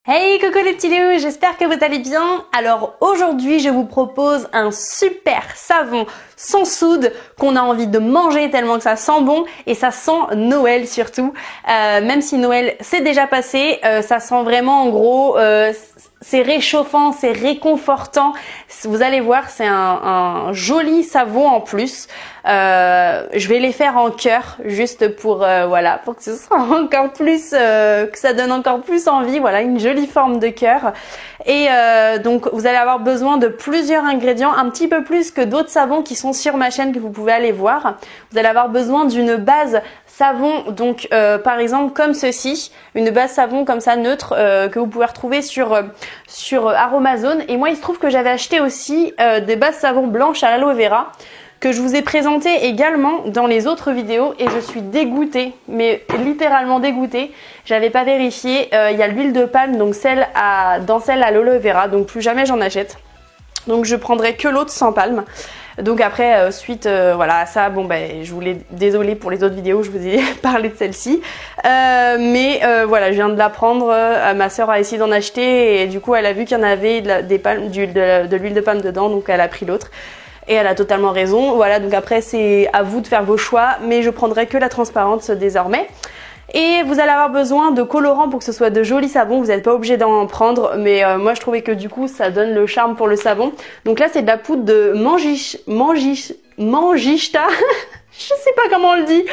Hey coucou les petits loups, j'espère que vous allez bien. Alors aujourd'hui je vous propose un super savon sans soude qu'on a envie de manger tellement que ça sent bon et ça sent Noël surtout. Même si Noël c'est déjà passé, ça sent vraiment en gros, c'est réchauffant, c'est réconfortant. Vous allez voir, c'est un joli savon en plus. Je vais les faire en cœur juste pour voilà, pour que ce soit encore plus que ça donne encore plus envie. Voilà, une jolie forme de cœur. Et donc vous allez avoir besoin de plusieurs ingrédients, un petit peu plus que d'autres savons qui sont sur ma chaîne que vous pouvez aller voir. Vous allez avoir besoin d'une base savon, donc par exemple comme ceci, une base savon comme ça neutre que vous pouvez retrouver sur Aromazone. Et moi il se trouve que j'avais acheté aussi des bases savon blanches à l'aloe vera que je vous ai présenté également dans les autres vidéos et je suis dégoûtée, mais littéralement dégoûtée. J'avais pas vérifié, il y a l'huile de palme, donc celle à l'aloe vera, donc plus jamais j'en achète. Donc je prendrai que l'autre sans palme. Donc après suite voilà à ça, bon ben je voulais désolée pour les autres vidéos, je vous ai parlé de celle-ci, mais voilà, je viens de la prendre. Ma soeur a essayé d'en acheter et du coup elle a vu qu'il y en avait de l'huile de palme dedans, donc elle a pris l'autre. Et elle a totalement raison. Voilà, donc après c'est à vous de faire vos choix, mais je prendrai que la transparente désormais. Et vous allez avoir besoin de colorants pour que ce soit de jolis savons. Vous n'êtes pas obligé d'en prendre, mais moi je trouvais que du coup ça donne le charme pour le savon. Donc là c'est de la poudre de Mangishta. Je sais pas comment on le dit.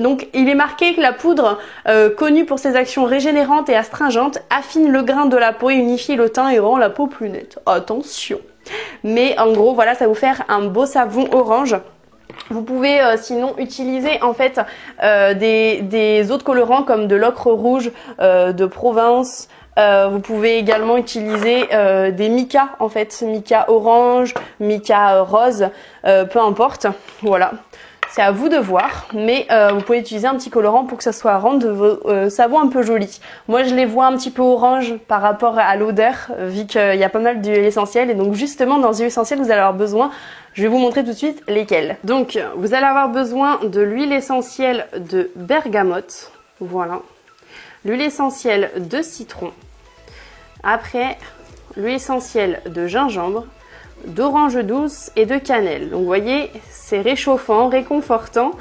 Donc il est marqué que la poudre, connue pour ses actions régénérantes et astringentes, affine le grain de la peau, unifie le teint et rend la peau plus nette. Attention. Mais en gros voilà, ça va vous faire un beau savon orange. Vous pouvez sinon utiliser en fait des autres colorants comme de l'ocre rouge de Provence. Vous pouvez également utiliser des micas en fait, mica orange, mica rose, peu importe. Voilà, c'est à vous de voir, mais vous pouvez utiliser un petit colorant pour que ça soit rendre vos savons un peu jolis. Moi je les vois un petit peu orange par rapport à l'odeur, vu qu'il y a pas mal d'huile essentielle, et donc justement dans les huiles essentielles vous allez avoir besoin, je vais vous montrer tout de suite lesquelles. Donc vous allez avoir besoin de l'huile essentielle de bergamote, voilà, l'huile essentielle de citron, après l'huile essentielle de gingembre, d'orange douce et de cannelle. Donc vous voyez, c'est réchauffant, réconfortant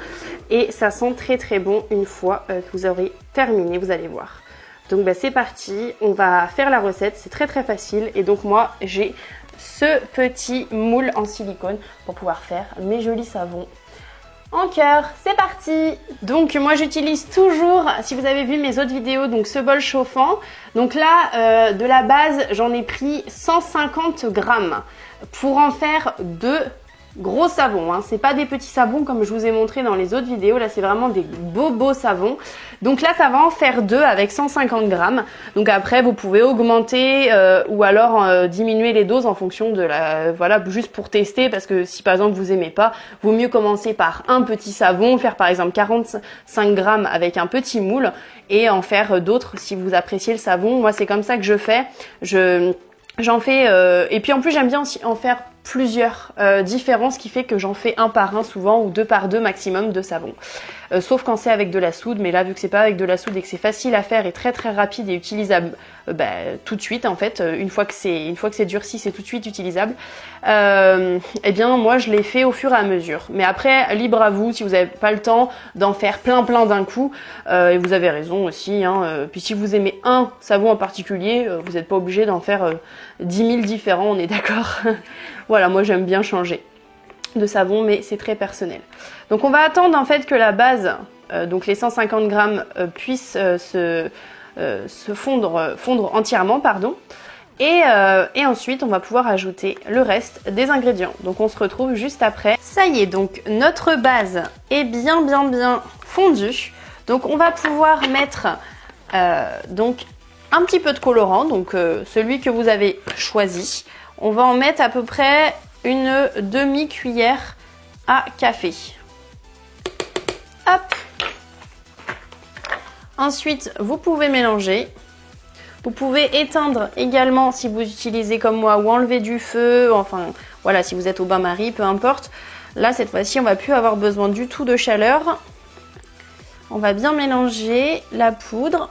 et ça sent très très bon une fois que vous aurez terminé, vous allez voir. Donc bah, c'est parti, on va faire la recette, c'est très très facile. Et donc moi j'ai ce petit moule en silicone pour pouvoir faire mes jolis savons en cœur. C'est parti. Donc moi j'utilise toujours, si vous avez vu mes autres vidéos, donc ce bol chauffant. Donc là de la base j'en ai pris 150 grammes pour en faire deux gros savons, hein. C'est pas des petits savons comme je vous ai montré dans les autres vidéos, là c'est vraiment des beaux savons. Donc là ça va en faire deux avec 150 grammes. Donc après vous pouvez augmenter ou alors diminuer les doses en fonction de la, voilà, juste pour tester, parce que si par exemple vous aimez pas, vaut mieux commencer par un petit savon, faire par exemple 45 grammes avec un petit moule et en faire d'autres si vous appréciez le savon. Moi c'est comme ça que je fais, j'en fais et puis en plus j'aime bien aussi en faire plusieurs différents, ce qui fait que j'en fais un par un souvent ou deux par deux maximum de savon. Sauf quand c'est avec de la soude, mais là vu que c'est pas avec de la soude et que c'est facile à faire et très très rapide et utilisable tout de suite en fait, une fois que c'est durci, c'est tout de suite utilisable. Eh bien moi je l'ai fait au fur et à mesure. Mais après libre à vous, si vous n'avez pas le temps d'en faire plein d'un coup, et vous avez raison aussi, hein, puis si vous aimez un savon en particulier, vous n'êtes pas obligé d'en faire 10 000 différents, on est d'accord. Voilà, moi j'aime bien changer de savon, mais c'est très personnel. Donc on va attendre en fait que la base, donc les 150 grammes, puisse se fondre entièrement, pardon. Et ensuite on va pouvoir ajouter le reste des ingrédients. Donc on se retrouve juste après. Ça y est, donc notre base est bien fondue. Donc on va pouvoir mettre donc un petit peu de colorant, donc celui que vous avez choisi. On va en mettre à peu près une demi-cuillère à café. Hop. Ensuite, vous pouvez mélanger. Vous pouvez éteindre également si vous utilisez comme moi ou enlever du feu. Enfin, voilà, si vous êtes au bain-marie, peu importe. Là, cette fois-ci, on va plus avoir besoin du tout de chaleur. On va bien mélanger la poudre.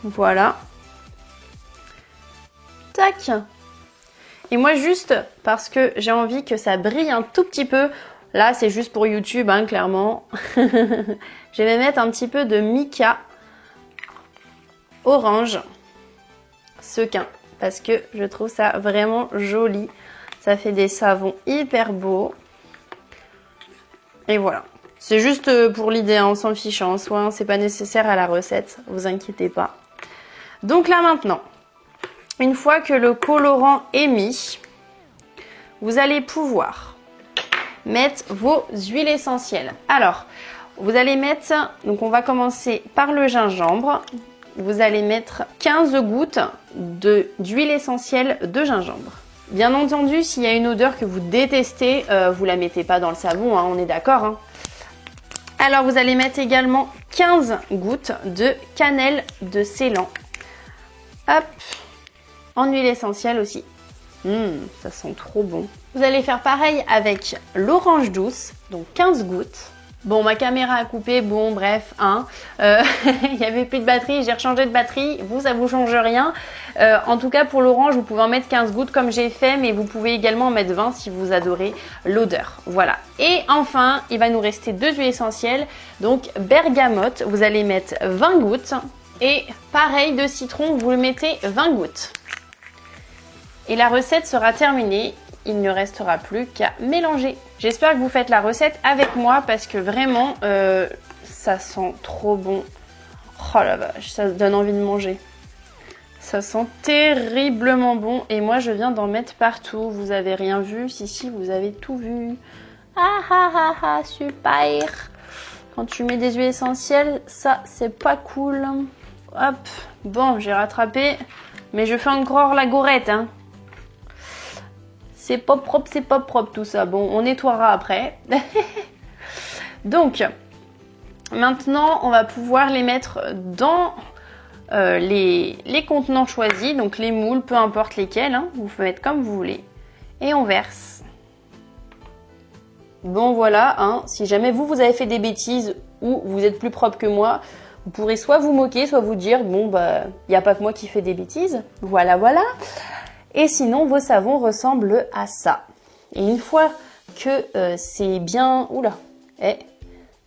Voilà. Tac. Et moi juste parce que j'ai envie que ça brille un tout petit peu. Là c'est juste pour YouTube hein, clairement. Je vais mettre un petit peu de mica orange sequin. Parce que je trouve ça vraiment joli. Ça fait des savons hyper beaux. Et voilà. C'est juste pour l'idée, hein, on s'en fiche en soi. Hein, c'est pas nécessaire à la recette, vous inquiétez pas. Donc là maintenant, une fois que le colorant est mis, vous allez pouvoir mettre vos huiles essentielles. Alors, vous allez mettre, donc on va commencer par le gingembre. Vous allez mettre 15 gouttes d'huile essentielle de gingembre. Bien entendu, s'il y a une odeur que vous détestez, vous la mettez pas dans le savon, hein, on est d'accord. Hein. Alors vous allez mettre également 15 gouttes de cannelle de Ceylan. Hop, en huile essentielle aussi. Ça sent trop bon. Vous allez faire pareil avec l'orange douce, donc 15 gouttes. Bon, ma caméra a coupé, bon bref, hein. Il n'y avait plus de batterie, j'ai rechangé de batterie, vous ça vous change rien. En tout cas pour l'orange, vous pouvez en mettre 15 gouttes comme j'ai fait, mais vous pouvez également en mettre 20 si vous adorez l'odeur. Voilà. Et enfin, il va nous rester 2 huiles essentielles, donc bergamote, vous allez mettre 20 gouttes. Et pareil de citron, vous le mettez 20 gouttes. Et la recette sera terminée. Il ne restera plus qu'à mélanger. J'espère que vous faites la recette avec moi parce que vraiment, ça sent trop bon. Oh la vache, ça donne envie de manger. Ça sent terriblement bon et moi je viens d'en mettre partout. Vous avez rien vu? Si, vous avez tout vu. Ah ah ah ah, super! Quand tu mets des huiles essentielles, ça c'est pas cool. Hop, bon, j'ai rattrapé, mais je fais encore la gourette, hein. C'est pas propre tout ça. Bon, on nettoiera après. Donc, maintenant, on va pouvoir les mettre dans les contenants choisis. Donc, les moules, peu importe lesquels. Hein, vous pouvez mettre comme vous voulez. Et on verse. Bon, voilà. Hein, si jamais vous avez fait des bêtises ou vous êtes plus propre que moi, vous pourrez soit vous moquer, soit vous dire, bon, bah, il n'y a pas que moi qui fais des bêtises. Voilà, voilà. Et sinon, vos savons ressemblent à ça. Et une fois que c'est bien... Oula,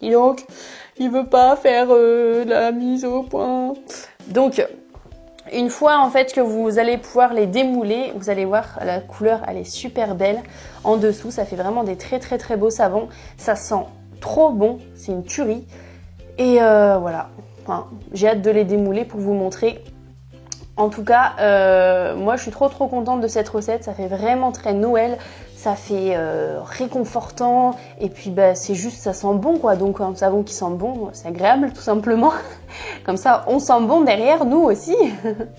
dis donc, il veut pas faire la mise au point. Donc, une fois en fait que vous allez pouvoir les démouler, vous allez voir la couleur, elle est super belle. En dessous, ça fait vraiment des très très très beaux savons. Ça sent trop bon, c'est une tuerie. Et voilà, enfin, j'ai hâte de les démouler pour vous montrer. En tout cas, moi je suis trop contente de cette recette, ça fait vraiment très Noël, ça fait réconfortant et puis bah, c'est juste, ça sent bon quoi, donc un savon qui sent bon, c'est agréable tout simplement. Comme ça, on sent bon derrière, nous aussi.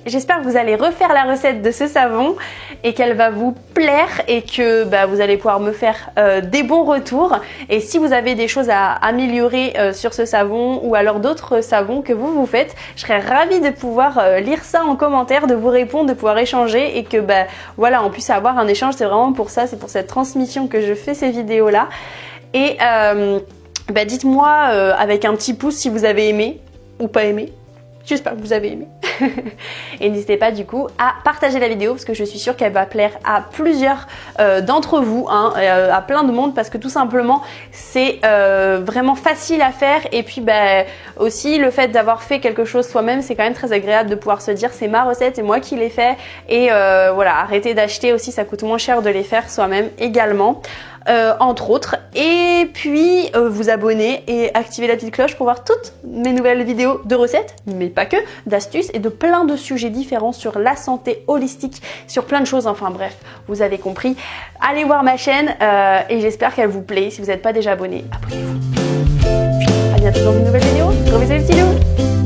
J'espère que vous allez refaire la recette de ce savon et qu'elle va vous plaire et que bah, vous allez pouvoir me faire des bons retours. Et si vous avez des choses à améliorer sur ce savon ou alors d'autres savons que vous faites, je serais ravie de pouvoir lire ça en commentaire, de vous répondre, de pouvoir échanger et que bah, voilà, on puisse avoir un échange. C'est vraiment pour ça, c'est pour cette transmission que je fais ces vidéos-là. Et bah, dites-moi avec un petit pouce si vous avez aimé ou pas aimé. J'espère que vous avez aimé. Et n'hésitez pas du coup à partager la vidéo parce que je suis sûre qu'elle va plaire à plusieurs d'entre vous, hein, à plein de monde parce que tout simplement c'est vraiment facile à faire et puis bah, aussi le fait d'avoir fait quelque chose soi-même, c'est quand même très agréable de pouvoir se dire c'est ma recette, c'est moi qui l'ai fait et voilà, arrêtez d'acheter aussi, ça coûte moins cher de les faire soi-même également. Entre autres, et puis vous abonner et activer la petite cloche pour voir toutes mes nouvelles vidéos de recettes, mais pas que, d'astuces et de plein de sujets différents sur la santé holistique, sur plein de choses, enfin bref, vous avez compris. Allez voir ma chaîne et j'espère qu'elle vous plaît. Si vous n'êtes pas déjà abonné, abonnez-vous. À bientôt dans une nouvelle vidéo. Gros bisous les petits loups.